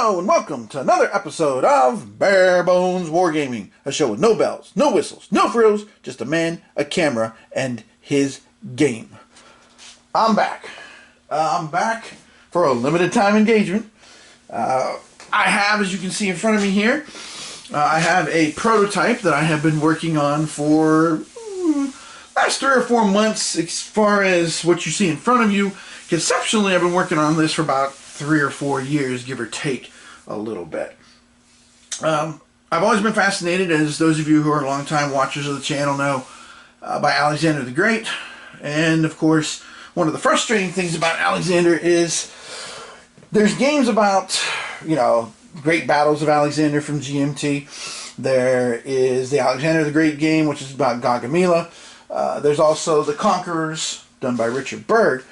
Hello and welcome to another episode of Bare Bones Wargaming, a show with no bells, no whistles, no frills, just a man, a camera, and his game. I'm back. I'm back for a limited time engagement. I have, as you can see in front of me here, I have a prototype that I have been working on for last 3 or 4 months. As far as what you see in front of you, conceptually I've been working on this for about 3 or 4 years, give or take a little bit. I've always been fascinated, as those of you who are longtime watchers of the channel know, by Alexander the Great. And of course, one of the frustrating things about Alexander is there's games about, great battles of Alexander from GMT. There is the Alexander the Great game, which is about Gaugamela. There's also the Conquerors, done by Richard Byrd.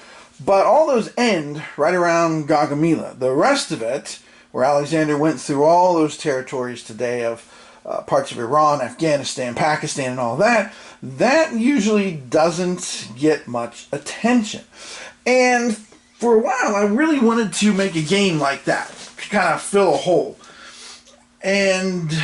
But all those end right around Gaugamela. The rest of it, where Alexander went through all those territories today of parts of Iran, Afghanistan, Pakistan, and all that, that usually doesn't get much attention. And for a while, I really wanted to make a game like that, to kind of fill a hole. And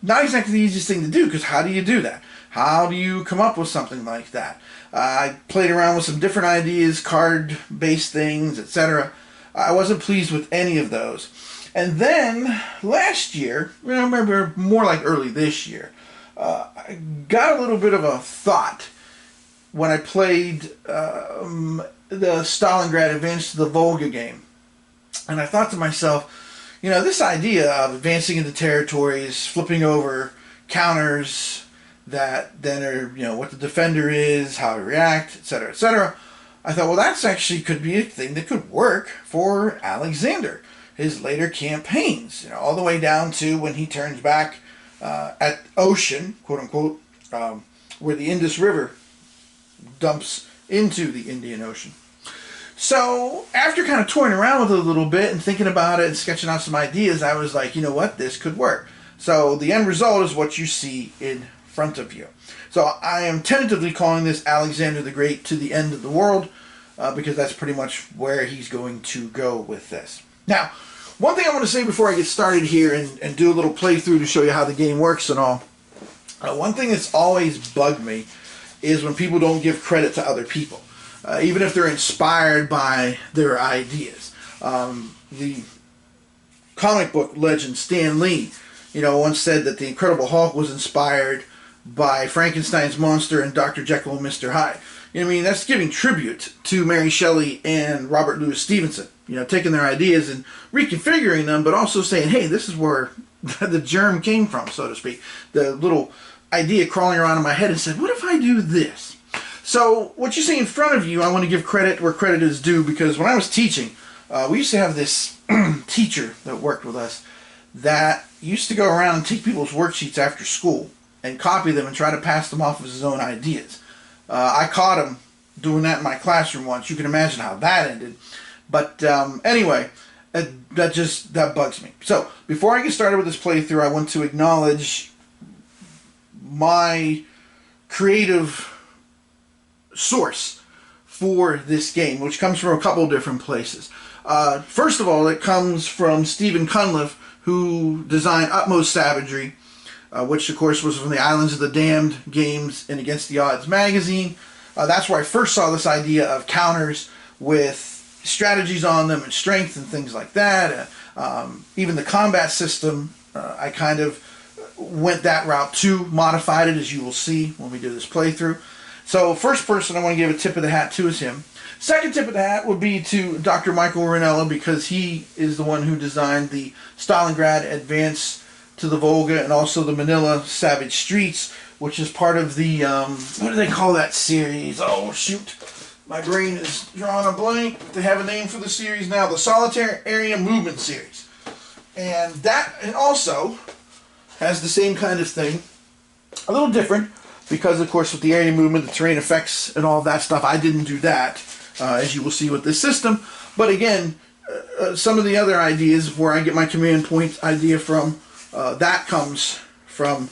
not exactly the easiest thing to do, because how do you do that? How do you come up with something like that? I played around with some different ideas, card-based things, etc. I wasn't pleased with any of those. And then, last year, I remember more like early this year, I got a little bit of a thought when I played the Stalingrad Advance to the Volga game. And I thought to myself, this idea of advancing into territories, flipping over counters, that then are, what the defender is, how to react, etc., etc. I thought, well, that's actually could be a thing that could work for Alexander, his later campaigns, all the way down to when he turns back at ocean, quote unquote, where the Indus River dumps into the Indian Ocean. So after kind of toying around with it a little bit and thinking about it and sketching out some ideas, I was like, you know what, this could work. So the end result is what you see in front of you. So I am tentatively calling this Alexander the Great to the End of the World, because that's pretty much where he's going to go with this. Now, one thing I want to say before I get started here and do a little playthrough to show you how the game works and all, one thing that's always bugged me is when people don't give credit to other people, even if they're inspired by their ideas. The comic book legend Stan Lee, once said that the Incredible Hulk was inspired by Frankenstein's monster and Dr. Jekyll and Mr. Hyde. That's giving tribute to Mary Shelley and Robert Louis Stevenson. Taking their ideas and reconfiguring them, but also saying, hey, this is where the germ came from, so to speak. The little idea crawling around in my head and said, what if I do this? So what you see in front of you, I want to give credit where credit is due, because when I was teaching, we used to have this teacher that worked with us that used to go around and take people's worksheets after school and copy them and try to pass them off as his own ideas. I caught him doing that in my classroom once. You can imagine how that ended. But anyway, that bugs me. So before I get started with this playthrough, I want to acknowledge my creative source for this game, which comes from a couple different places. First of all, it comes from Stephen Cunliffe, who designed Utmost Savagery, which of course was from the Islands of the Damned games and Against the Odds magazine. That's where I first saw this idea of counters with strategies on them and strength and things like that. Even the combat system, I kind of went that route too, modified it, as you will see when we do this playthrough. So first person I want to give a tip of the hat to is him. Second tip of the hat would be to Dr. Michael Ranella, because he is the one who designed the Stalingrad Advance to the Volga and also the Manila Savage Streets, which is part of the, what do they call that series? Oh, shoot. My brain is drawing a blank. They have a name for the series now. The Solitary Area Movement series. And that also has the same kind of thing. A little different, because, of course, with the area movement, the terrain effects, and all that stuff, I didn't do that, as you will see with this system. But again, some of the other ideas where I get my command point idea from, that comes from,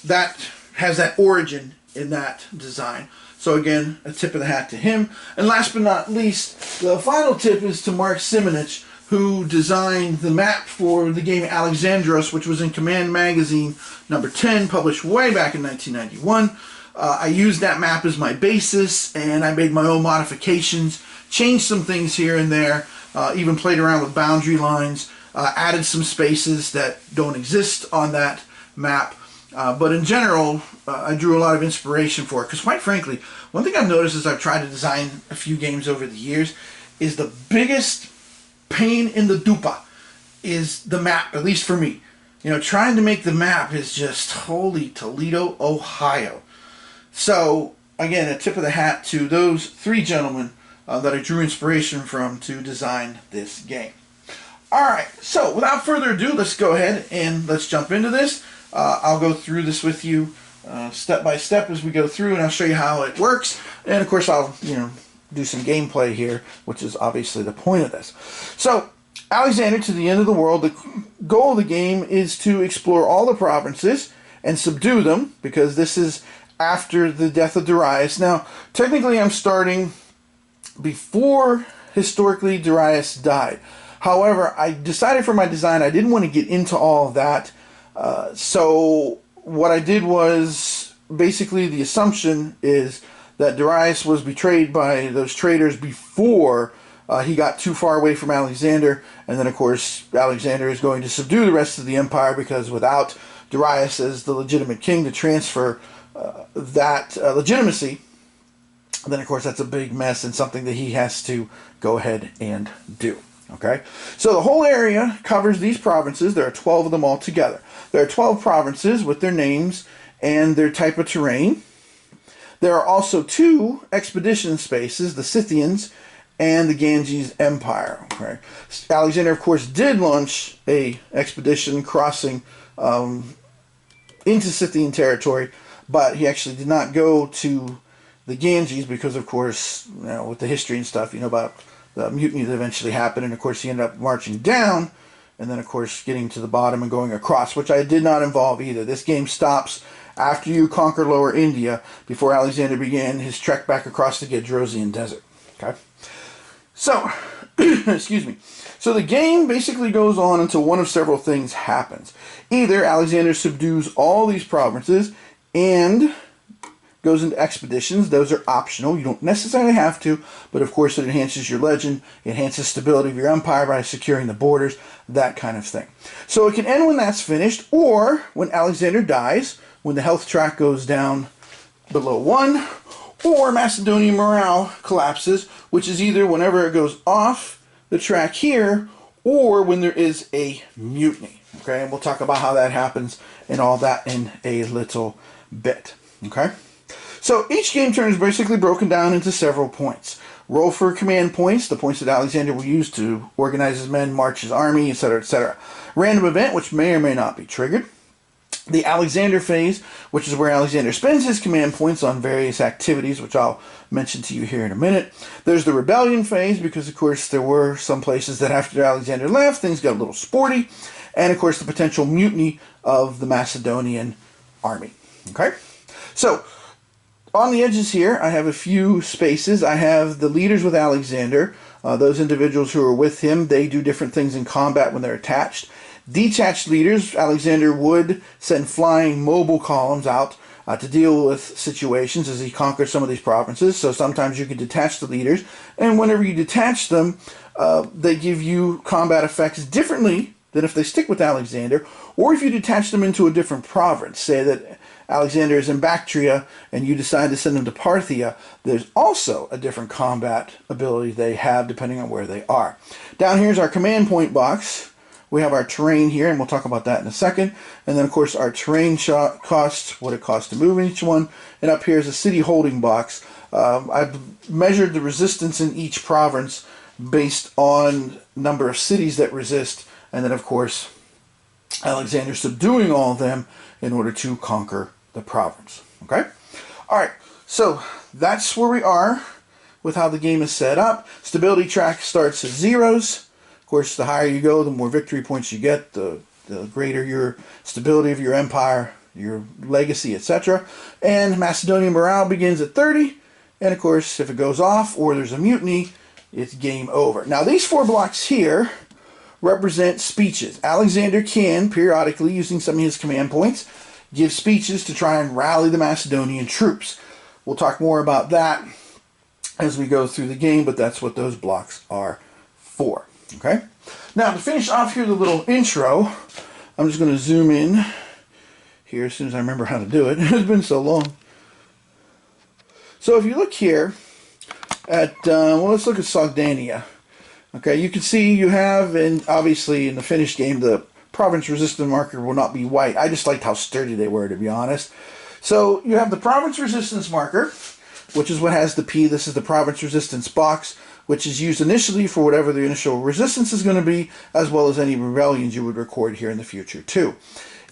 that has that origin in that design. So again, a tip of the hat to him. And last but not least, the final tip is to Mark Simonich, who designed the map for the game Alexandros, which was in Command Magazine number 10, published way back in 1991. I used that map as my basis, and I made my own modifications, changed some things here and there, even played around with boundary lines, added some spaces that don't exist on that map. But in general, I drew a lot of inspiration for it, because quite frankly, one thing I've noticed as I've tried to design a few games over the years is the biggest pain in the dupa is the map, at least for me. You know, trying to make the map is just holy Toledo, Ohio. So, again, a tip of the hat to those three gentlemen that I drew inspiration from to design this game. Alright, so without further ado, let's go ahead and let's jump into this. I'll go through this with you step by step as we go through, and I'll show you how it works. And of course, I'll do some gameplay here, which is obviously the point of this. So, Alexander to the end of the world. The goal of the game is to explore all the provinces and subdue them, because this is after the death of Darius. Now, technically, I'm starting before historically Darius died. However, I decided for my design I didn't want to get into all of that. So what I did was, basically the assumption is that Darius was betrayed by those traitors before he got too far away from Alexander, and then of course Alexander is going to subdue the rest of the empire, because without Darius as the legitimate king to transfer that legitimacy, then of course that's a big mess and something that he has to go ahead and do. Okay, so the whole area covers these provinces. There are 12 of them all together. There are 12 provinces with their names and their type of terrain. There are also 2 expedition spaces, the Scythians and the Ganges Empire. Okay, Alexander, of course, did launch a expedition crossing into Scythian territory, but he actually did not go to the Ganges because, of course, with the history and stuff, about the mutiny that eventually happened, and of course he ended up marching down, and then of course getting to the bottom and going across, which I did not involve either. This game stops after you conquer Lower India, before Alexander began his trek back across the Gedrosian Desert. Okay, so excuse me. So the game basically goes on until one of several things happens. Either Alexander subdues all these provinces and goes into expeditions. Those are optional. You don't necessarily have to, but of course it enhances your legend, it enhances stability of your empire by securing the borders, that kind of thing. So it can end when that's finished, or when Alexander dies, when the health track goes down below 1, or Macedonian morale collapses, which is either whenever it goes off the track here, or when there is a mutiny. Okay, and we'll talk about how that happens and all that in a little bit. Okay, so each game turn is basically broken down into several points. Roll for command points, the points that Alexander will use to organize his men, march his army, etc., etc. Random event, which may or may not be triggered. The Alexander phase, which is where Alexander spends his command points on various activities, which I'll mention to you here in a minute. There's the rebellion phase, because of course there were some places that after Alexander left, things got a little sporty. And of course the potential mutiny of the Macedonian army. Okay, so on the edges here, I have a few spaces. I have the leaders with Alexander. Those individuals who are with him, they do different things in combat when they're attached. Detached leaders, Alexander would send flying mobile columns out to deal with situations as he conquered some of these provinces. So sometimes you can detach the leaders, and whenever you detach them, they give you combat effects differently than if they stick with Alexander, or if you detach them into a different province. Say that Alexander is in Bactria and you decide to send them to Parthia, there's also a different combat ability they have depending on where they are. Down here is our command point box. We have our terrain here, and we'll talk about that in a second. And then, of course, our terrain costs, what it costs to move in each one. And up here is a city holding box. I've measured the resistance in each province based on number of cities that resist. And then, of course, Alexander subduing all of them in order to conquer the province. Okay? All right. So that's where we are with how the game is set up. Stability track starts at zeros. Of course, the higher you go, the more victory points you get, the greater your stability of your empire, your legacy, etc. And Macedonian morale begins at 30. And of course, if it goes off or there's a mutiny, it's game over. Now, these 4 blocks here represent speeches. Alexander can, periodically, using some of his command points, give speeches to try and rally the Macedonian troops. We'll talk more about that as we go through the game, but that's what those blocks are for. Okay? Now, to finish off here the little intro, I'm just going to zoom in here as soon as I remember how to do it. It's been so long. So if you look here at, well, let's look at Sogdania. Okay, you can see you have, and obviously in the finished game, the province resistance marker will not be white. I just liked how sturdy they were, to be honest. So you have the province resistance marker, which is what has the P. This is the province resistance box, which is used initially for whatever the initial resistance is going to be, as well as any rebellions you would record here in the future too.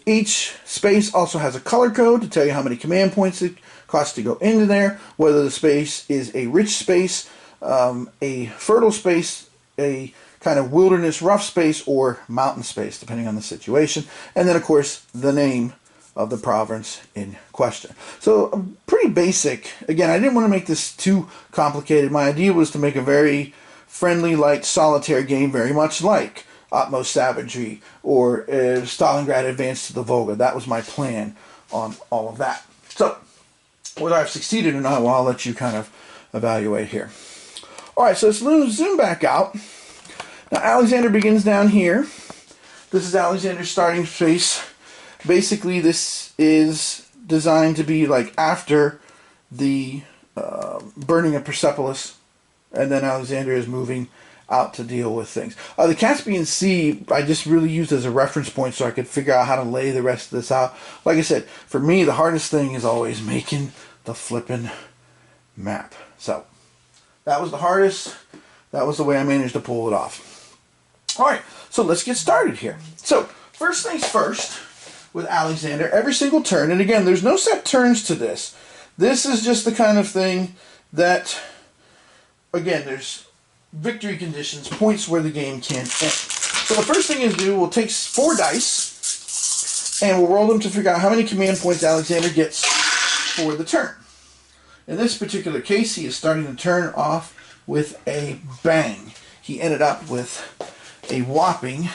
Each space also has a color code to tell you how many command points it costs to go into there, whether the space is a rich space, a fertile space, a kind of wilderness rough space, or mountain space, depending on the situation. And then, of course, the name of the province in question. So, pretty basic. Again, I didn't want to make this too complicated. My idea was to make a very friendly, light, solitaire game, very much like Utmost Savagery or Stalingrad Advance to the Volga. That was my plan on all of that. So, whether I've succeeded or not, well, I'll let you kind of evaluate here. Alright, so let's zoom back out. Now, Alexander begins down here. This is Alexander's starting space. Basically, this is designed to be like after the burning of Persepolis, and then Alexander is moving out to deal with things. The Caspian Sea, I just really used as a reference point so I could figure out how to lay the rest of this out. Like I said, for me, the hardest thing is always making the flippin' map. So, that was the hardest. That was the way I managed to pull it off. Alright, so let's get started here. So, first things first, with Alexander, every single turn, and again, there's no set turns to this. This is just the kind of thing that, again, there's victory conditions, points where the game can end. So the first thing is do, we'll take 4 dice, and we'll roll them to figure out how many command points Alexander gets for the turn. In this particular case, he is starting the turn off with a bang. He ended up with a whopping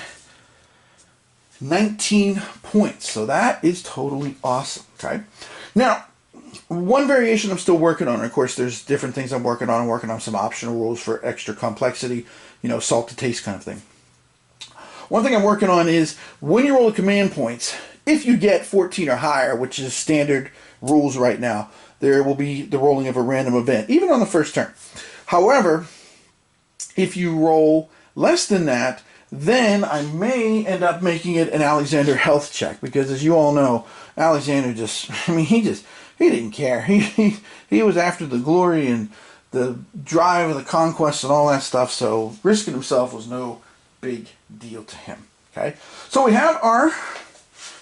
19 points. So that is totally awesome. Okay. Now, one variation I'm still working on, of course, there's different things I'm working on. I'm working on some optional rules for extra complexity, you know, salt to taste kind of thing. One thing I'm working on is when you roll the command points, if you get 14 or higher, which is standard rules right now, there will be the rolling of a random event, even on the first turn. However, if you roll less than that, then I may end up making it an Alexander health check, because as you all know, Alexander just, I mean, he didn't care. He was after the glory and the drive of the conquest and all that stuff, so risking himself was no big deal to him. Okay, so we have our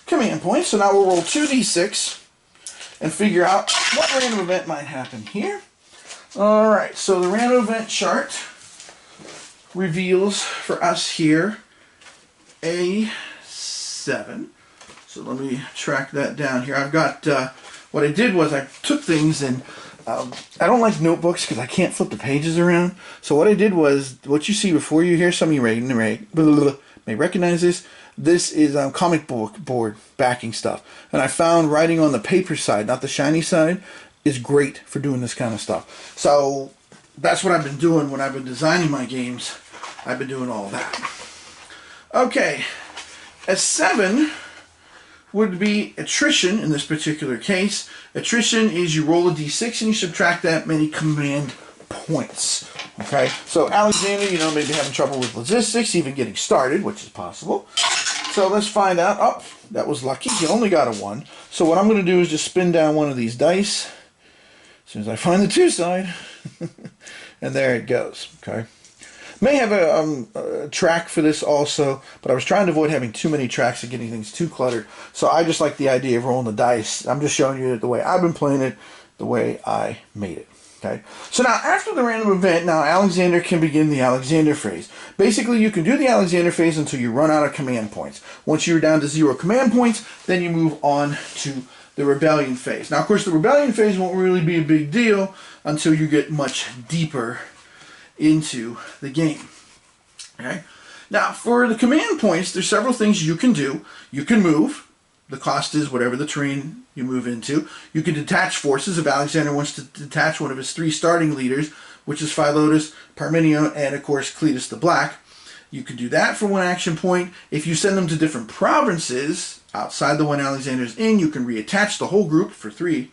command points, so now we'll roll 2d6 and figure out what random event might happen here. Alright, so the random event chart reveals for us here a 7. So let me track that down here. I've got, what I did was I took things and I don't like notebooks because I can't flip the pages around. So what I did was, what you see before you here, some of you may recognize this. This is comic book board backing stuff. And I found writing on the paper side, not the shiny side, is great for doing this kind of stuff. So that's what I've been doing when I've been designing my games. I've been doing all that. Okay, a 7 would be attrition in this particular case. Attrition is you roll a d6 and you subtract that many command points. Okay, so Alexander, you know, maybe having trouble with logistics, even getting started, which is possible. So let's find out. Oh, that was lucky. He only got a 1. So what I'm going to do is just spin down one of these dice as soon as I find the 2 side. And there it goes. Okay. May have a track for this also, but I was trying to avoid having too many tracks and getting things too cluttered. So I just like the idea of rolling the dice. I'm just showing you the way I've been playing it, the way I made it. Okay. So now after the random event, now Alexander can begin the Alexander phase. Basically, you can do the Alexander phase until you run out of command points. Once you're down to 0 command points, then you move on to the rebellion phase. Now, of course, the rebellion phase won't really be a big deal until you get much deeper into the game. Okay. Now, for the command points, there's several things you can do. You can move. The cost is whatever the terrain you move into. You can detach forces if Alexander wants to detach one of his 3 starting leaders, which is Philotas, Parmenio, and of course Cletus the Black. You can do that for 1 action point. If you send them to different provinces outside the one Alexander's in, you can reattach the whole group for 3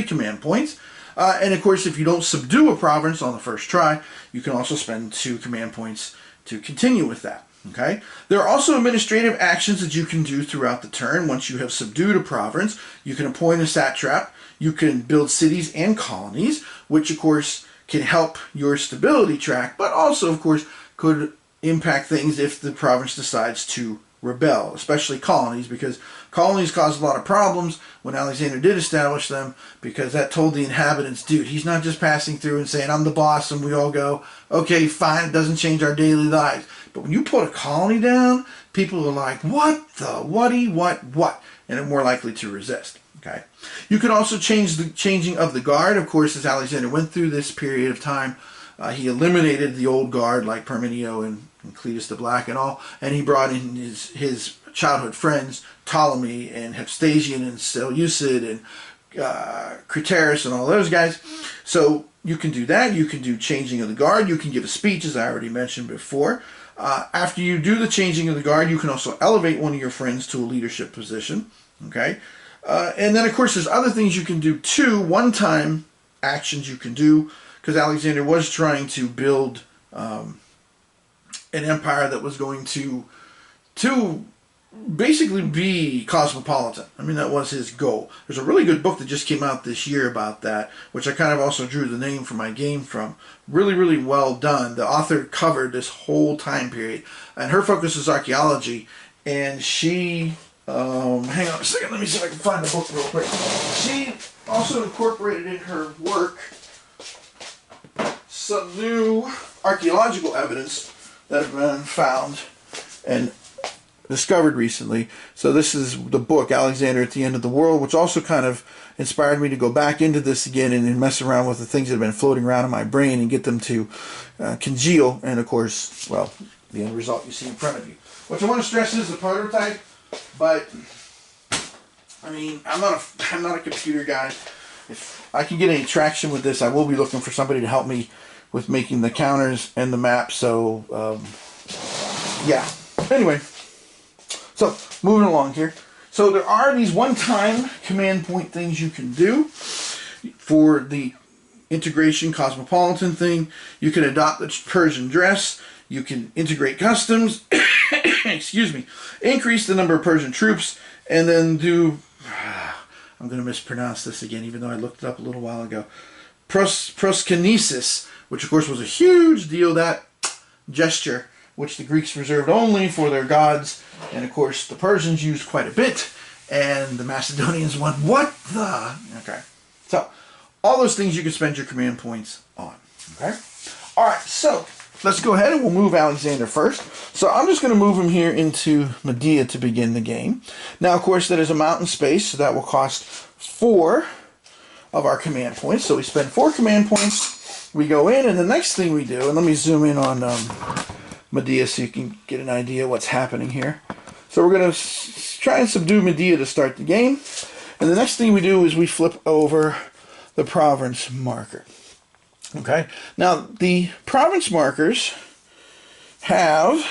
command points. And of course, if you don't subdue a province on the first try, you can also spend 2 command points to continue with that. Okay. There are also administrative actions that you can do throughout the turn. Once you have subdued a province, you can appoint a satrap. You can build cities and colonies, which of course can help your stability track, but also of course could impact things if the province decides to rebel, especially colonies, because colonies caused a lot of problems when Alexander did establish them, because that told the inhabitants, dude, he's not just passing through and saying, I'm the boss, and we all go, okay, fine, it doesn't change our daily lives. But when you put a colony down, people are like, what the, what? And they're more likely to resist. Okay. You can also change the changing of the guard. Of course, as Alexander went through this period of time, he eliminated the old guard like Parmenio and Cletus the Black and all, and he brought in his childhood friends, Ptolemy and Heptasian and Seleucid and Craterus and all those guys. So you can do that. You can do changing of the guard. You can give a speech, as I already mentioned before. After you do the changing of the guard, you can also elevate one of your friends to a leadership position. Okay. And then, of course, there's other things you can do too. One-time actions you can do, because Alexander was trying to build an empire that was going to basically be cosmopolitan. I mean, that was his goal. There's a really good book that just came out this year about that, which I kind of also drew the name for my game from. Really, really well done. The author covered this whole time period, and her focus is archaeology, and she... hang on a second, let me see if I can find the book real quick. She also incorporated in her work some new archaeological evidence that have been found and discovered recently. So this is the book, Alexander at the End of the World, which also kind of inspired me to go back into this again and mess around with the things that have been floating around in my brain and get them to congeal. And of course, well, the end result you see in front of you. What I want to stress is the prototype. But I mean, I'm not a computer guy. If I can get any traction with this, I will be looking for somebody to help me with making the counters and the map. So yeah. Anyway, so moving along here. So there are these one-time command point things you can do for the integration cosmopolitan thing. You can adopt the Persian dress. You can integrate customs. Excuse me, increase the number of Persian troops, and then do, I'm going to mispronounce this again, even though I looked it up a little while ago, proskinesis, which of course was a huge deal, that gesture, which the Greeks reserved only for their gods, and of course the Persians used quite a bit, and the Macedonians went, what the? Okay, so all those things you can spend your command points on. Okay, all right, so let's go ahead and we'll move Alexander first. So I'm just going to move him here into Medea to begin the game. Now, of course, that is a mountain space, so that will cost 4 of our command points. So we spend 4 command points. We go in, and the next thing we do, and let me zoom in on Medea so you can get an idea what's happening here. So we're going to try and subdue Medea to start the game. And the next thing we do is we flip over the province marker. Okay, now the province markers have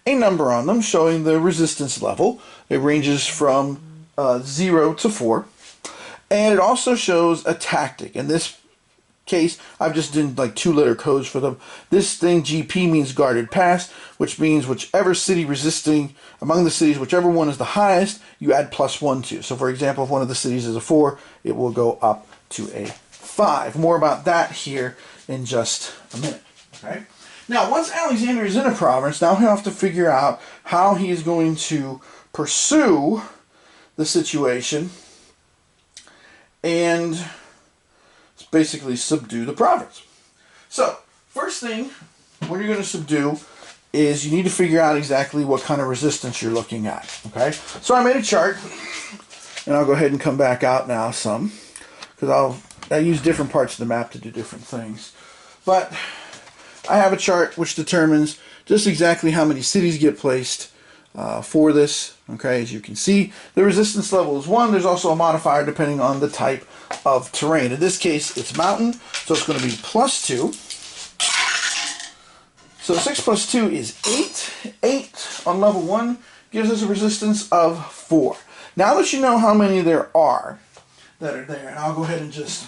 a number on them showing the resistance level. It ranges from 0 to 4, and it also shows a tactic. In this case, I've just done like 2-letter codes for them. This thing, GP, means guarded pass, which means whichever city resisting, among the cities, whichever one is the highest, you add +1 to. So for example, if one of the cities is a 4, it will go up to a 5. More about that here in just a minute. Okay. Now, once Alexander is in a province, now he'll have to figure out how he is going to pursue the situation and basically subdue the province. So, first thing, what you're going to subdue is you need to figure out exactly what kind of resistance you're looking at. Okay. So I made a chart, and I'll go ahead and come back out now some, because I use different parts of the map to do different things. But I have a chart which determines just exactly how many cities get placed for this. Okay, as you can see, the resistance level is 1. There's also a modifier depending on the type of terrain. In this case, it's mountain, so it's going to be +2. So 6 plus 2 is 8. 8 on level 1 gives us a resistance of 4. Now that you know how many there are that are there, and I'll go ahead and just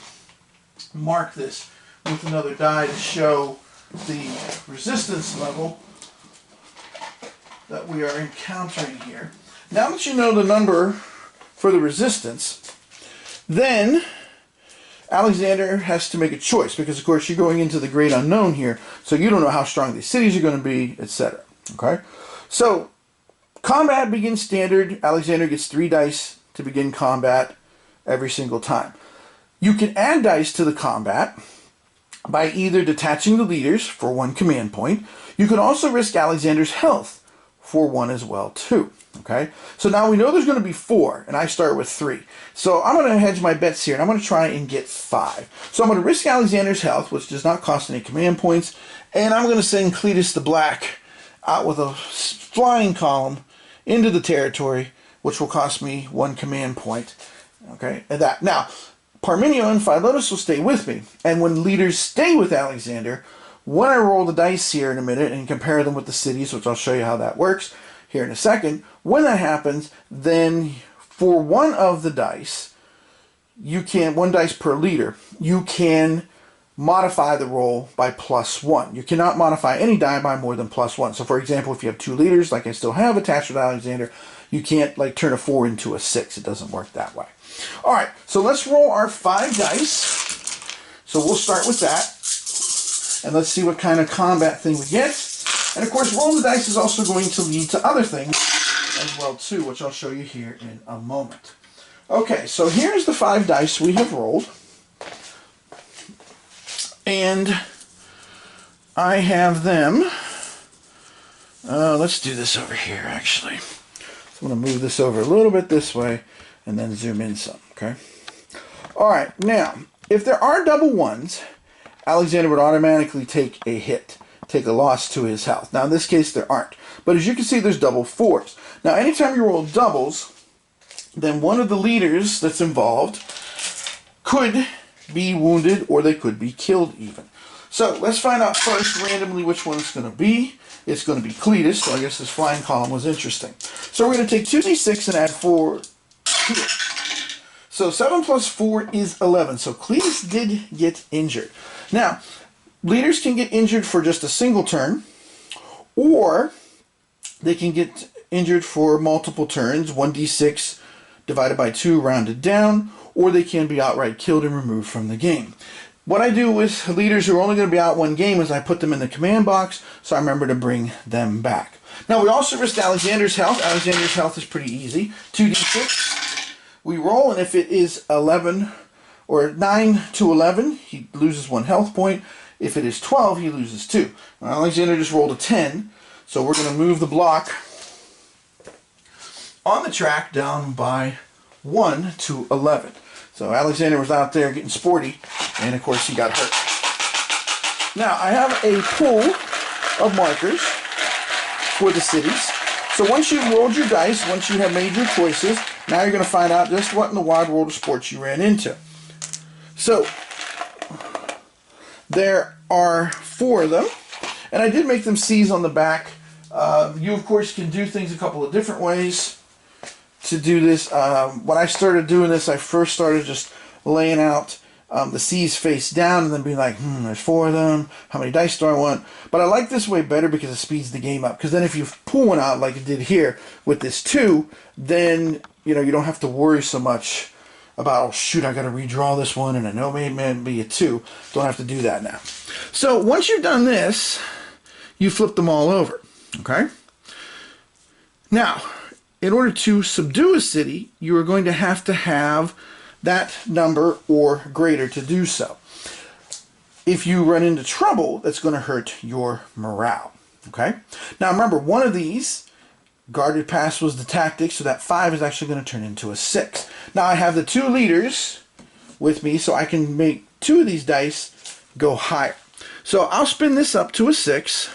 mark this with another die to show the resistance level that we are encountering here. Now that you know the number for the resistance, then Alexander has to make a choice, because of course you're going into the great unknown here, so you don't know how strong these cities are going to be, etc. Okay, so combat begins standard. Alexander gets 3 dice to begin combat every single time. You can add dice to the combat by either detaching the leaders for 1 command point. You can also risk Alexander's health for 1 as well too. Okay, so now we know there's going to be 4, and I start with 3. So I'm going to hedge my bets here, and I'm going to try and get 5. So I'm going to risk Alexander's health, which does not cost any command points, and I'm going to send Cletus the Black out with a flying column into the territory, which will cost me 1 command point. Okay, and that. Now, Parmenio and Philotas will stay with me, and when leaders stay with Alexander, when I roll the dice here in a minute and compare them with the cities, which I'll show you how that works here in a second, when that happens, then for 1 of the dice, you can, 1 dice per leader, you can modify the roll by +1. You cannot modify any die by more than +1. So for example, if you have 2 leaders, like I still have attached with Alexander, you can't like turn a 4 into a 6. It doesn't work that way. All right, so let's roll our 5 dice. So we'll start with that, and let's see what kind of combat thing we get. And of course, rolling the dice is also going to lead to other things as well too, which I'll show you here in a moment. Okay, so here's the 5 dice we have rolled. And I have them, let's do this over here actually. So I'm going to move this over a little bit this way and then zoom in some, okay? All right, now, if there are double 1s, Alexander would automatically take a hit, take a loss to his health. Now in this case there aren't, but as you can see there's double 4s. Now anytime you roll doubles, then one of the leaders that's involved could be wounded, or they could be killed even. So let's find out first randomly which one it's going to be. It's going to be Cletus, so I guess this flying column was interesting. So we're going to take 2d6 and add 4 to it. So 7 plus 4 is 11. So Cletus did get injured. Now, leaders can get injured for just a single turn, or they can get injured for multiple turns, 1d6 divided by 2 rounded down, or they can be outright killed and removed from the game. What I do with leaders who are only going to be out 1 game is I put them in the command box, so I remember to bring them back. Now we also risked Alexander's health. Alexander's health is pretty easy. 2d6. We roll, and if it is 11 or 9 to 11, he loses 1 health point. If it is 12, he loses 2. Now, Alexander just rolled a 10, so we're going to move the block on the track down by 1 to 11. So Alexander was out there getting sporty, and of course he got hurt. Now I have a pool of markers for the cities. So once you've rolled your dice, once you have made your choices, now you're going to find out just what in the wide world of sports you ran into. So there are 4 of them, and I did make them C's on the back. You of course can do things a couple of different ways to do this. When I started doing this, I first started just laying out the C's face down and then being like, there's 4 of them. How many dice do I want? But I like this way better because it speeds the game up. Because then if you pull one out like it did here with this 2, then you don't have to worry so much about, oh shoot, I got to redraw this one, and I know it may be a 2. Don't have to do that now. So once you've done this, you flip them all over. Okay. Now, in order to subdue a city, you are going to have that number or greater to do so. If you run into trouble, that's going to hurt your morale. Okay? Now remember, one of these, guarded pass was the tactic, so that 5 is actually going to turn into a 6. Now I have the 2 leaders with me, so I can make 2 of these dice go higher. So I'll spin this up to a 6,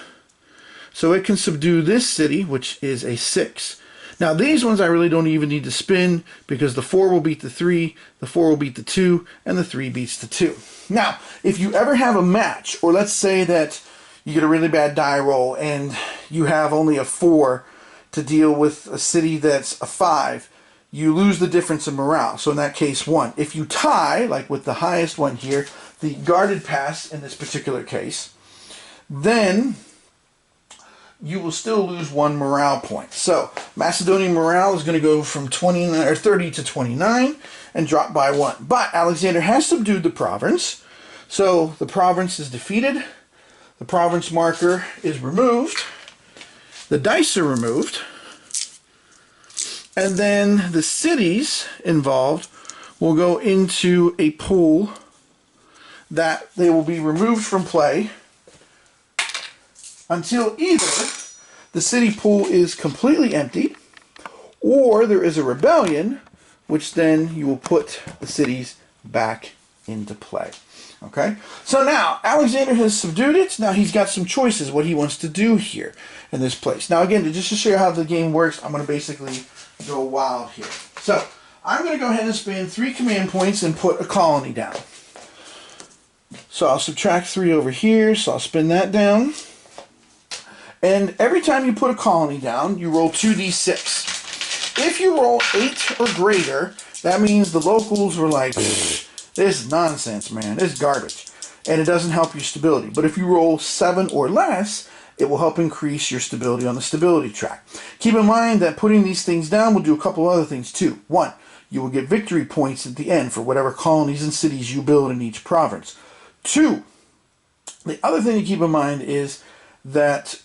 so it can subdue this city, which is a 6. Now these ones I really don't even need to spin, because the 4 will beat the 3, the 4 will beat the 2, and the 3 beats the 2. Now, if you ever have a match, or let's say that you get a really bad die roll and you have only a 4 to deal with a city that's a 5, you lose the difference in morale. So in that case, 1. If you tie, like with the highest one here, the guarded pass in this particular case, then you will still lose 1 morale point. So Macedonian morale is going to go from 30 to 29 and drop by 1. But Alexander has subdued the province, so the province is defeated. The province marker is removed. The dice are removed. And then the cities involved will go into a pool that they will be removed from play until either the city pool is completely empty, or there is a rebellion, which then you will put the cities back into play. Okay, so now Alexander has subdued it. Now he's got some choices what he wants to do here in this place. Now again, just to show you how the game works, I'm going to basically go wild here. So I'm going to go ahead and spend 3 command points and put a colony down. So I'll subtract 3 over here, so I'll spin that down. And every time you put a colony down, you roll 2d6. If you roll 8 or greater, that means the locals were like, this is nonsense, man. This is garbage. And it doesn't help your stability. But if you roll 7 or less, it will help increase your stability on the stability track. Keep in mind that putting these things down will do a couple other things too. 1, you will get victory points at the end for whatever colonies and cities you build in each province. 2, the other thing to keep in mind is that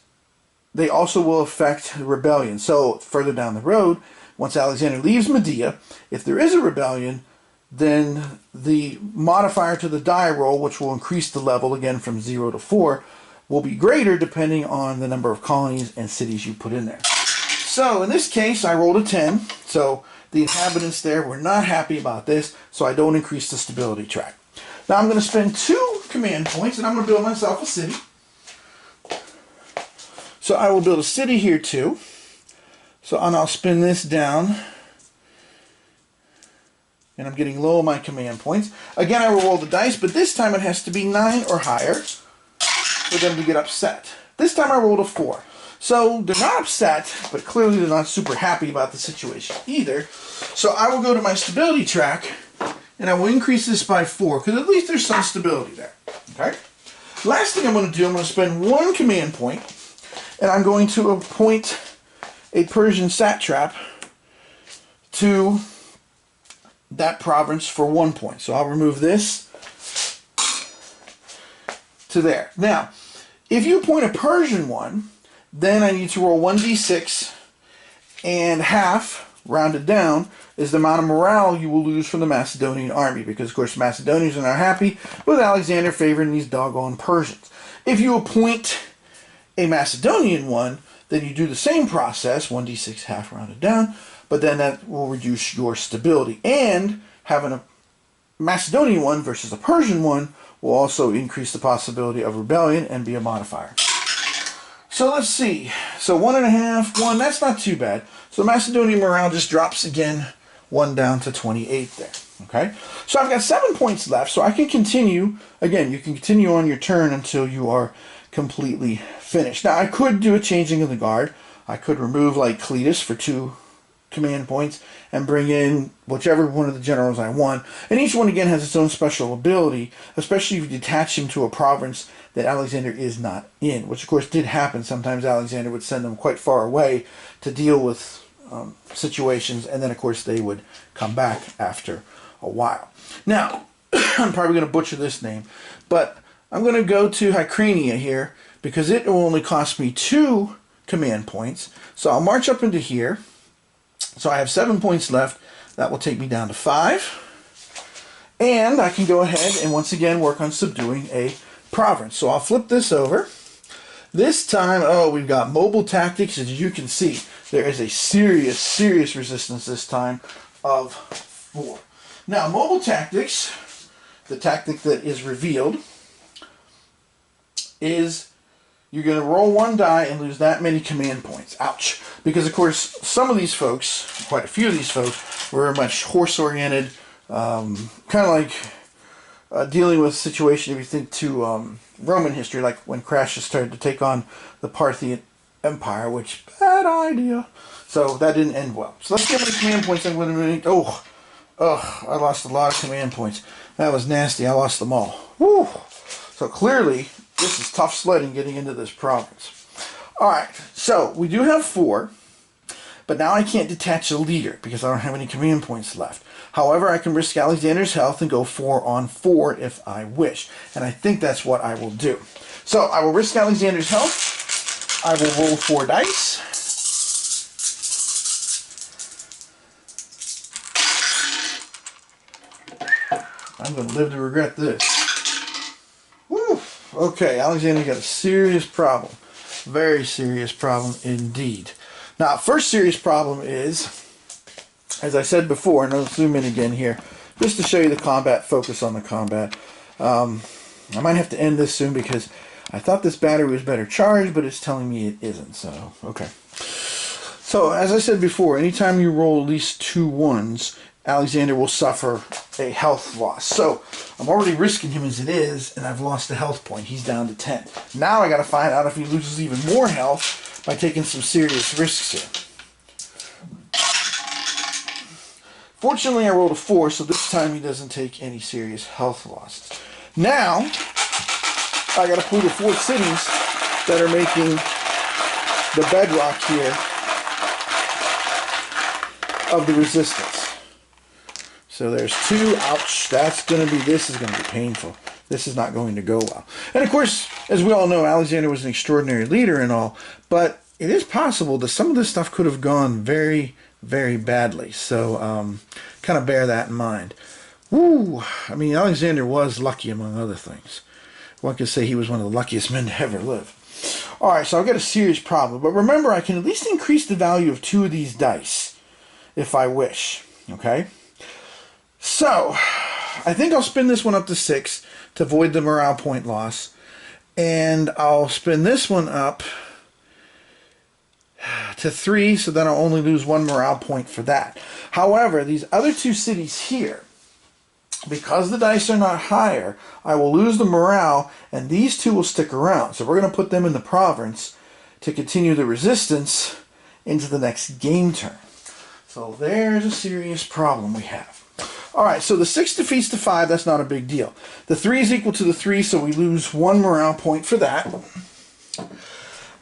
they also will affect the rebellion. So further down the road, once Alexander leaves Medea, if there is a rebellion, then the modifier to the die roll, which will increase the level again from 0 to 4, will be greater depending on the number of colonies and cities you put in there. So in this case, I rolled a 10. So the inhabitants there were not happy about this, so I don't increase the stability track. Now I'm going to spend 2 command points, and I'm going to build myself a city. So I will build a city here too. So and I'll spin this down. And I'm getting low on my command points. Again, I will roll the dice, but this time it has to be 9 or higher for them to get upset. This time I rolled a 4. So they're not upset, but clearly they're not super happy about the situation either. So I will go to my stability track, and I will increase this by 4, because at least there's some stability there. Okay. Last thing I'm going to do, I'm going to spend 1 command point, and I'm going to appoint a Persian satrap to that province for 1 point. So I'll remove this to there. Now, if you appoint a Persian one, then I need to roll 1d6, and half, rounded down, is the amount of morale you will lose from the Macedonian army, because of course the Macedonians are not happy with Alexander favoring these doggone Persians. If you appoint a Macedonian one, then you do the same process, 1d6 half rounded down, but then that will reduce your stability. And having a Macedonian one versus a Persian one will also increase the possibility of rebellion and be a modifier. So let's see. So 1.5, 1, that's not too bad. So Macedonian morale just drops again 1 down to 28 there. Okay? So I've got 7 points left, so I can continue. Again, you can continue on your turn until you are completely finished. Now, I could do a changing of the guard. I could remove, like, Cletus for 2 command points and bring in whichever one of the generals I want. And each one, again, has its own special ability, especially if you detach him to a province that Alexander is not in, which, of course, did happen. Sometimes Alexander would send them quite far away to deal with situations, and then, of course, they would come back after a while. Now, I'm probably going to butcher this name, but I'm going to go to Hyrcania here because it will only cost me 2 command points. So I'll march up into here. So I have 7 points left. That will take me down to 5. And I can go ahead and once again work on subduing a province. So I'll flip this over. This time, oh, we've got mobile tactics. As you can see, there is a serious resistance this time of 4. Now, mobile tactics, the tactic that is revealed, is you're going to roll one die and lose that many command points. Ouch. Because, of course, some of these folks, quite a few of these folks, were much horse-oriented, kind of like dealing with a situation, if you think to Roman history, like when Crassus started to take on the Parthian Empire, which, bad idea. So that didn't end well. So let's see how many command points I'm going to need. Oh, I lost a lot of command points. That was nasty. I lost them all. Woo! So clearly, this is tough sledding getting into this province. Alright, so we do have 4, but now I can't detach a leader because I don't have any command points left. However, I can risk Alexander's health and go 4 on 4 if I wish. And I think that's what I will do. So I will risk Alexander's health. I will roll 4 dice. I'm going to live to regret this. Woo! Okay, Alexander got a serious problem. Very serious problem indeed. Now, first serious problem is, as I said before, and I'll zoom in again here, just to show you the combat, focus on the combat. I might have to end this soon because I thought this battery was better charged, but it's telling me it isn't, so, okay. So, as I said before, anytime you roll at least 2 1s, Alexander will suffer a health loss. So, I'm already risking him as it is, and I've lost a health point. He's down to 10. Now I got to find out if he loses even more health by taking some serious risks here. Fortunately, I rolled a 4, so this time he doesn't take any serious health losses. Now, I got to pull the 4 cities that are making the bedrock here of the resistance. So there's 2. Ouch. This is going to be painful. This is not going to go well. And of course, as we all know, Alexander was an extraordinary leader and all, but it is possible that some of this stuff could have gone very, very badly. So kind of bear that in mind. Woo! I mean, Alexander was lucky among other things. One could say he was one of the luckiest men to ever live. Alright, so I've got a serious problem. But remember, I can at least increase the value of 2 of these dice if I wish. Okay? So, I think I'll spin this one up to 6 to avoid the morale point loss. And I'll spin this one up to 3, so then I'll only lose 1 morale point for that. However, these other 2 cities here, because the dice are not higher, I will lose the morale, and these 2 will stick around. So we're going to put them in the province to continue the resistance into the next game turn. So there's a serious problem we have. Alright, so the 6 defeats the 5, that's not a big deal. The 3 is equal to the 3, so we lose 1 morale point for that.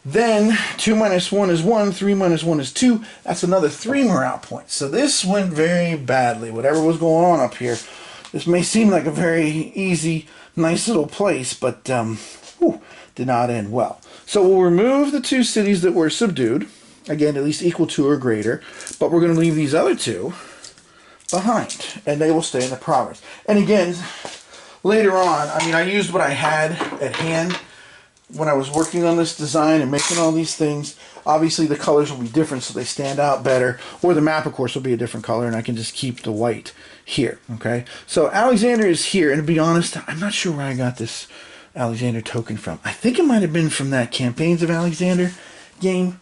Then 2 minus 1 is 1, 3 minus 1 is 2, that's another 3 morale points. So this went very badly, whatever was going on up here. This may seem like a very easy, nice little place, but did not end well. So we'll remove the 2 cities that were subdued, again at least equal to or greater, but we're going to leave these other 2 behind, and they will stay in the province. And again, later on, I mean, I used what I had at hand when I was working on this design and making all these things. Obviously, the colors will be different so they stand out better, or the map, of course, will be a different color, and I can just keep the white here, okay? So Alexander is here, and to be honest, I'm not sure where I got this Alexander token from. I think it might have been from that Campaigns of Alexander game,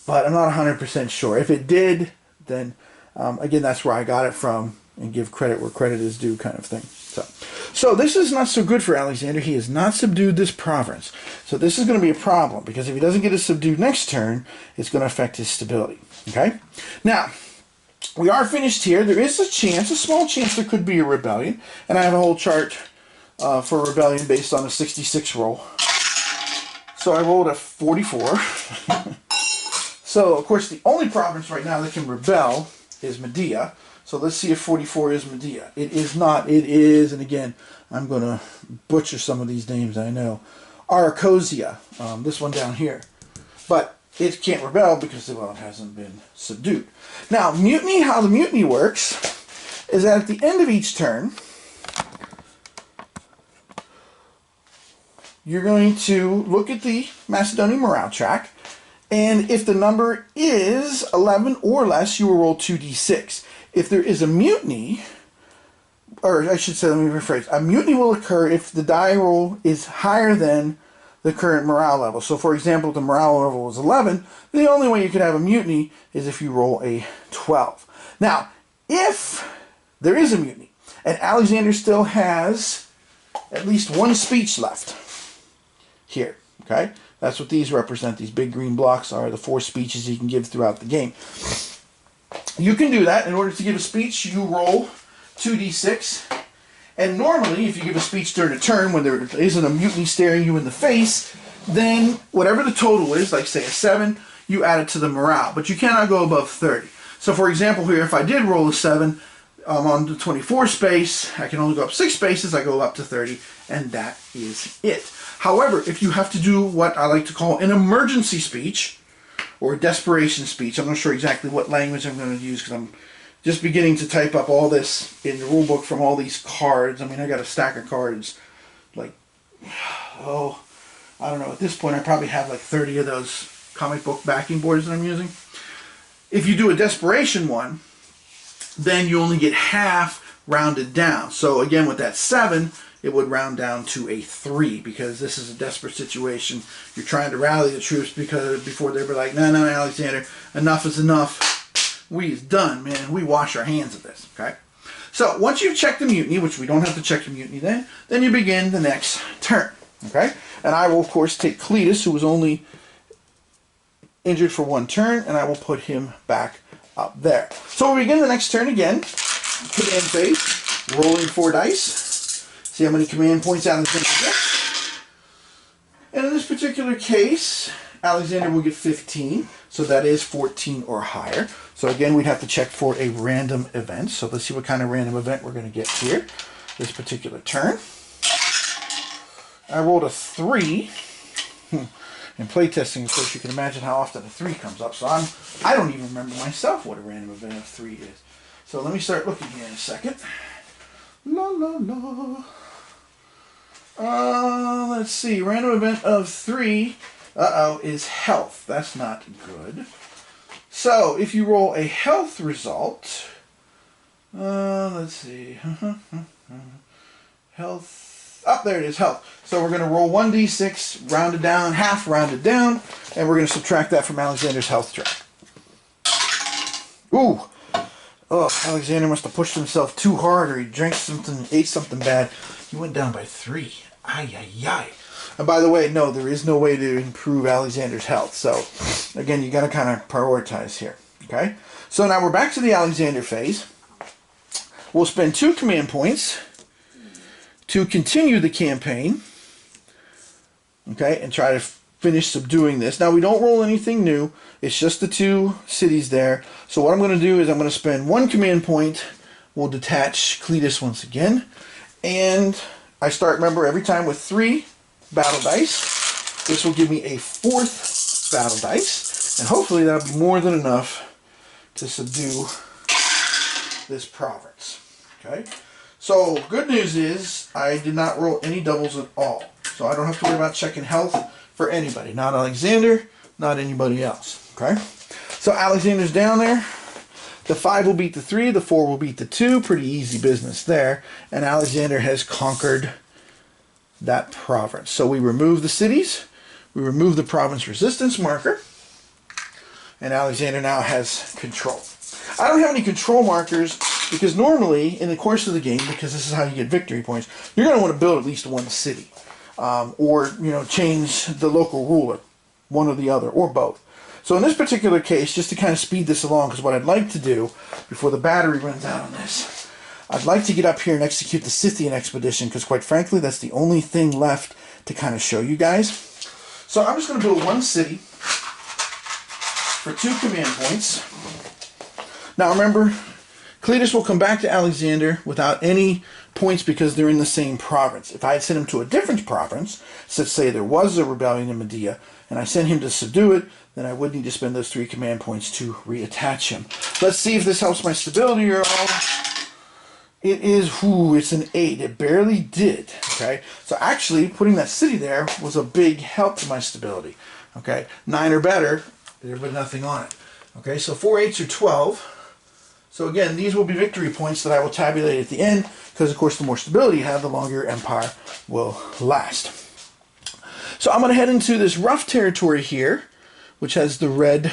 but I'm not 100% sure. If it did, then again, that's where I got it from, and give credit where credit is due kind of thing. So this is not so good for Alexander. He has not subdued this province. So this is going to be a problem, because if he doesn't get it subdued next turn, it's going to affect his stability. Okay? Now, we are finished here. There is a chance, a small chance there could be a rebellion, and I have a whole chart for a rebellion based on a 66 roll. So I rolled a 44. So, of course, the only province right now that can rebel is Medea. So let's see if 44 is Medea. It is not. It is, and again, I'm going to butcher some of these names, I know. Aracosia, this one down here. But it can't rebel because, well, it hasn't been subdued. Now, mutiny, how the mutiny works is that at the end of each turn, you're going to look at the Macedonian morale track, and if the number is 11 or less, you will roll 2d6. If there is a mutiny, or I should say, let me rephrase, a mutiny will occur if the die roll is higher than the current morale level. So for example, if the morale level was 11, the only way you could have a mutiny is if you roll a 12. Now, if there is a mutiny, and Alexander still has at least one speech left here, okay? That's what these represent. These big green blocks are the 4 speeches he can give throughout the game. You can do that. In order to give a speech, you roll 2d6. And normally, if you give a speech during a turn when there isn't a mutiny staring you in the face, then whatever the total is, like say a 7, you add it to the morale. But you cannot go above 30. So for example here, if I did roll a 7, on the 24 space, I can only go up 6 spaces, I go up to 30, and that is it. However, if you have to do what I like to call an emergency speech, or a desperation speech, I'm not sure exactly what language I'm going to use because I'm just beginning to type up all this in the rule book from all these cards. I mean, I got a stack of cards, like, oh, I don't know, at this point I probably have like 30 of those comic book backing boards that I'm using. If you do a desperation one, then you only get half rounded down. So again, with that 7, it would round down to a 3 because this is a desperate situation. You're trying to rally the troops before they'll be like, no, no, Alexander, enough is enough. We is done, man. We wash our hands of this, okay? So once you've checked the mutiny, which we don't have to check the mutiny then you begin the next turn, okay? And I will, of course, take Cletus, who was only injured for 1 turn, and I will put him back up there. So we begin the next turn again. Command phase, rolling 4 dice. See how many command points Alexander gets. And in this particular case, Alexander will get 15, so that is 14 or higher. So again, we'd have to check for a random event. So let's see what kind of random event we're going to get here this particular turn. I rolled a 3. In playtesting, of course, you can imagine how often a 3 comes up. So I don't even remember myself what a random event of 3 is. So let me start looking here in a second. La la la. Let's see. Random event of 3. Is health. That's not good. So if you roll a health result, let's see. Health. Oh, there it is. Health. So we're going to roll 1d6, rounded down, half rounded down, and we're going to subtract that from Alexander's health track. Ooh. Oh, Alexander must have pushed himself too hard, or he drank something, ate something bad. He went down by 3. Ay, ay, ay. And by the way, no, there is no way to improve Alexander's health. So, again, you got to kind of prioritize here. Okay? So now we're back to the Alexander phase. We'll spend 2 command points to continue the campaign. Okay? And try to finish subduing this. Now, we don't roll anything new. It's just the 2 cities there. So what I'm going to do is I'm going to spend 1 command point. We'll detach Cletus once again. And I start, remember, every time with 3 battle dice. This will give me a 4th battle dice, and hopefully that'll be more than enough to subdue this province. Okay, so good news is I did not roll any doubles at all, so I don't have to worry about checking health for anybody, not Alexander, not anybody else. Okay, so Alexander's down there. The 5 will beat the 3, the 4 will beat the 2, pretty easy business there, and Alexander has conquered that province. So we remove the cities, we remove the province resistance marker, and Alexander now has control. I don't have any control markers because normally in the course of the game, because this is how you get victory points, you're going to want to build at least 1 city, or change the local ruler, one or the other, or both. So in this particular case, just to kind of speed this along, because what I'd like to do before the battery runs out on this, I'd like to get up here and execute the Cian Expedition, because quite frankly, that's the only thing left to kind of show you guys. So I'm just going to build 1 city for 2 command points. Now remember, Cletus will come back to Alexander without any points because they're in the same province. If I had sent him to a different province, let's say there was a rebellion in Medea, and I sent him to subdue it, then I would need to spend those 3 command points to reattach him. Let's see if this helps my stability or all. It is, it's an 8. It barely did, okay? So actually, putting that city there was a big help to my stability, okay? 9 or better, there was nothing on it. Okay, so 4 8s are 12. So again, these will be victory points that I will tabulate at the end, because of course the more stability you have, the longer your empire will last. So I'm going to head into this rough territory here, which has the red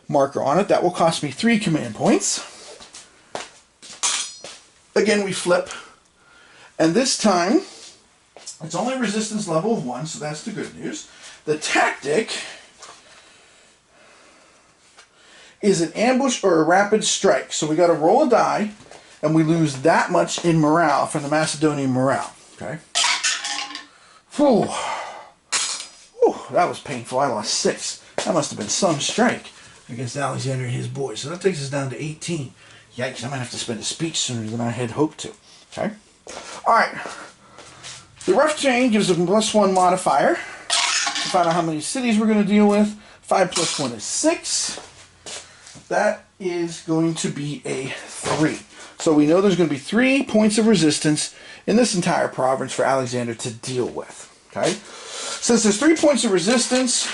marker on it. That will cost me 3 command points. Again, we flip. And this time, it's only resistance level of 1, so that's the good news. The tactic is an ambush or a rapid strike. So we got to roll a die, and we lose that much in morale from the Macedonian morale. Okay. Whew. Whew, that was painful. I lost 6. That must have been some strike against Alexander and his boys. So that takes us down to 18. Yikes, I might have to spend a speech sooner than I had hoped to. Okay. Alright. The rough terrain gives a +1 modifier to find out how many cities we're going to deal with. 5 + 1 is 6. That is going to be a 3. So we know there's going to be 3 points of resistance in this entire province for Alexander to deal with. Okay. Since there's 3 points of resistance,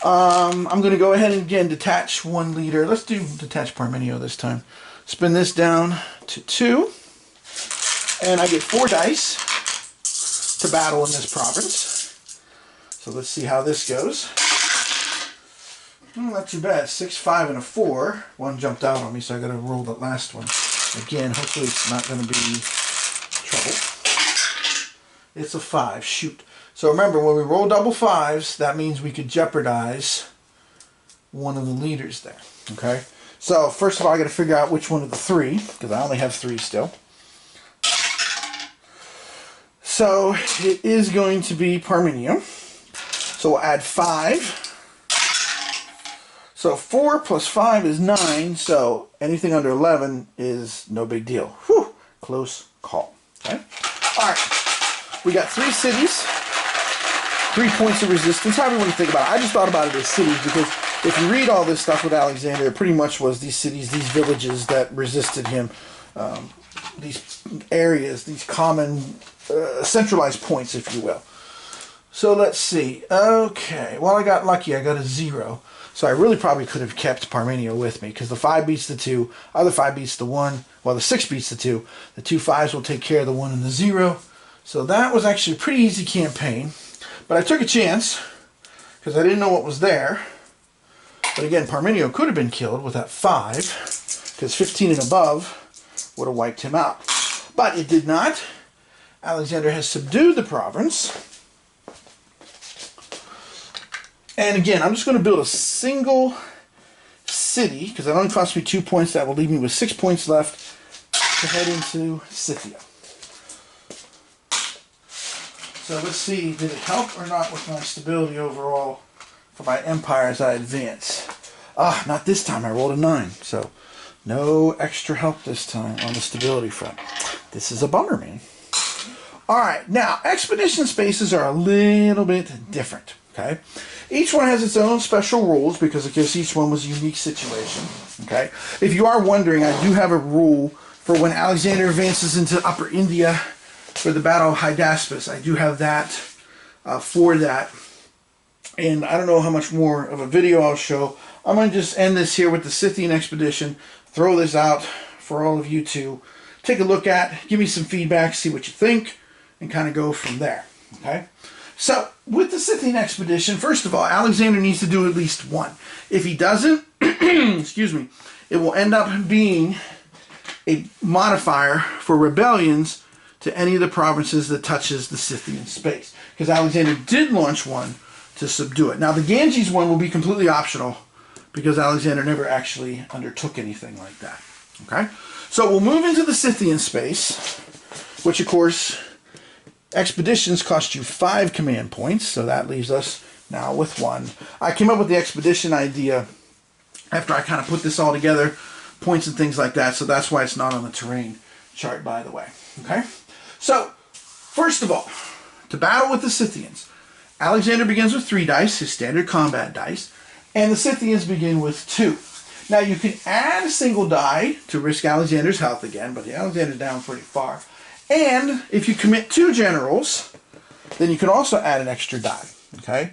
I'm going to go ahead and again detach 1 leader. Let's do detach Parmenio this time. Spin this down to 2. And I get 4 dice to battle in this province. So let's see how this goes. Not too bad. 6, 5, and a 4. 1 jumped out on me, so I got to roll the last one. Again, hopefully it's not going to be trouble. It's a 5. Shoot. So remember, when we roll double 5s, that means we could jeopardize one of the leaders there. Okay? So, first of all, I got to figure out which one of the 3, because I only have 3 still. So, it is going to be Parmenio. So, we'll add 5. So, 4 + 5 is 9. So, anything under 11 is no big deal. Whew! Close call. Okay? Alright. We got 3 cities. 3 points of resistance. However you want to think about it. I just thought about it as cities because if you read all this stuff with Alexander, it pretty much was these cities, these villages that resisted him. These areas, these common centralized points, if you will. So let's see. Okay. Well, I got lucky. I got a 0. So I really probably could have kept Parmenio with me because the 5 beats the 2, other 5 beats the 1, well the 6 beats the 2, the 2 5s will take care of the 1 and the 0. So that was actually a pretty easy campaign. But I took a chance because I didn't know what was there. But again, Parmenio could have been killed with that 5 because 15 and above would have wiped him out. But it did not. Alexander has subdued the province. And again, I'm just going to build a single city because it only cost me 2 points. That will leave me with 6 points left to head into Scythia. So let's see, did it help or not with my stability overall for my empire as I advance? Ah, not this time. I rolled a 9. So no extra help this time on the stability front. This is a bummer, man. Alright, now expedition spaces are a little bit different. Okay, each one has its own special rules because I guess each one was a unique situation. Okay, if you are wondering, I do have a rule for when Alexander advances into Upper India for the Battle of Hydaspes. I do have that for that, and I don't know how much more of a video I'll show. I'm going to just end this here with the Cian Expedition, throw this out for all of you to take a look at, give me some feedback, see what you think, and kind of go from there. Okay. So, with the Cian Expedition, first of all, Alexander needs to do at least 1. If he doesn't, excuse me, it will end up being a modifier for rebellions to any of the provinces that touches the Cian space. Because Alexander did launch one to subdue it. Now, the Ganges one will be completely optional because Alexander never actually undertook anything like that. Okay? So, we'll move into the Cian space, which, of course, expeditions cost you 5 command points, so that leaves us now with 1. I came up with the expedition idea after I kind of put this all together, points and things like that, so that's why it's not on the terrain chart, by the way. Okay? So, first of all, to battle with the Scythians, Alexander begins with 3 dice, his standard combat dice, and the Scythians begin with 2. Now, you can add a single die to risk Alexander's health again, but Alexander's down pretty far. And if you commit 2 generals, then you can also add an extra die, okay?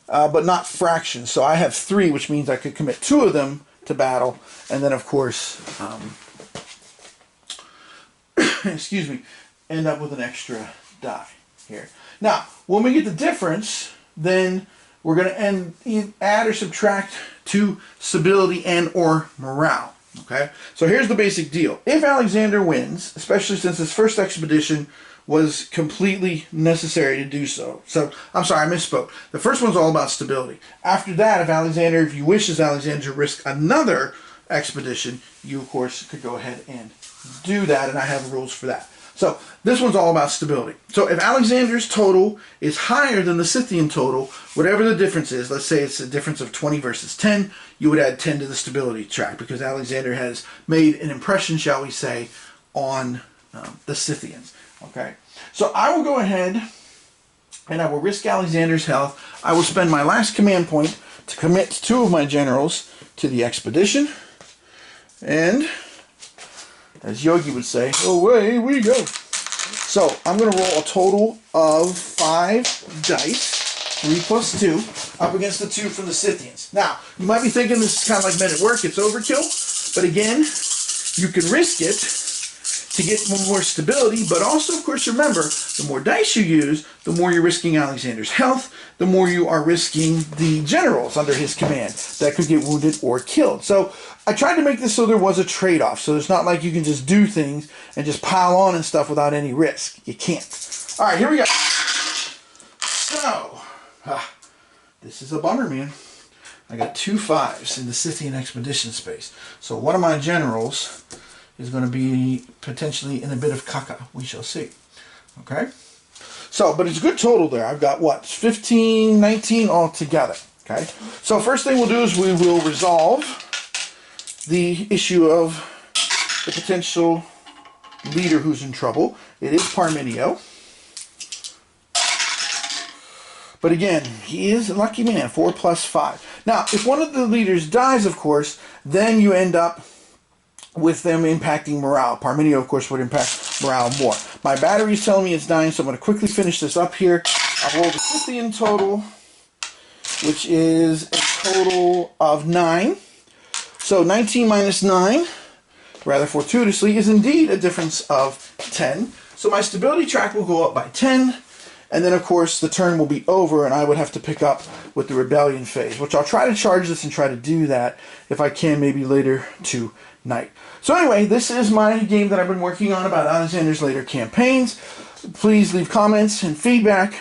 But not fractions. So I have 3, which means I could commit 2 of them to battle, and then, of course, excuse me, end up with an extra die here. Now, when we get the difference, then we're going to add or subtract to stability and or morale. Okay, so here's the basic deal. If Alexander wins, especially since his first expedition was completely necessary to do so. So, I'm sorry, I misspoke. The first one's all about stability. After that, if you wish as Alexander to risk another expedition, you of course could go ahead and do that, and I have rules for that. So, this one's all about stability. So, if Alexander's total is higher than the Scythian total, whatever the difference is, let's say it's a difference of 20 versus 10, you would add 10 to the stability track, because Alexander has made an impression, shall we say, on the Scythians. Okay, so I will go ahead and I will risk Alexander's health. I will spend my last command point to commit 2 of my generals to the expedition. And, as Yogi would say, away we go. So, I'm going to roll a total of 5 dice, 3 plus 2, up against the 2 from the Scythians. Now, you might be thinking this is kind of like Men at Work, it's overkill, but again, you can risk it to get more stability, but also, of course, remember, the more dice you use, the more you're risking Alexander's health, the more you are risking the generals under his command that could get wounded or killed. So I tried to make this so there was a trade-off, so it's not like you can just do things and just pile on and stuff without any risk. You can't. All right, here we go. So, this is a bummer, man. I got 2 5s in the Cian Expedition space. So one of my generals is going to be potentially in a bit of caca. We shall see. Okay? So, but it's a good total there. I've got, what, 15, 19 all together. Okay? So first thing we'll do is we will resolve the issue of the potential leader who's in trouble. It is Parmenio. But again, he is a lucky man, 4 plus 5. Now, if one of the leaders dies, of course, then you end up with them impacting morale. Parmenio, of course, would impact morale more. My battery is telling me it's dying, so I'm going to quickly finish this up here. I'll roll the Scythian total, which is a total of 9. So 19 minus 9, rather fortuitously, is indeed a difference of 10. So my stability track will go up by 10. And then, of course, the turn will be over, and I would have to pick up with the rebellion phase, which I'll try to charge this and try to do that, if I can, maybe later tonight. So anyway, this is my game that I've been working on about Alexander's later campaigns. Please leave comments and feedback.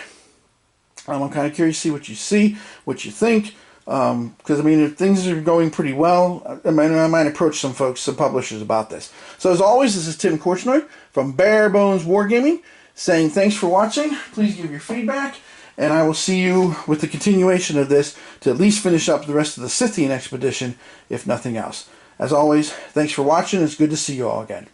I'm kind of curious to see what you think. Because, I mean, if things are going pretty well, I might approach some folks, some publishers about this. So, as always, this is Tim Korchnoi from Bare Bones Wargaming, saying thanks for watching. Please give your feedback, and I will see you with the continuation of this to at least finish up the rest of the Cian Expedition, if nothing else. As always, thanks for watching. It's good to see you all again.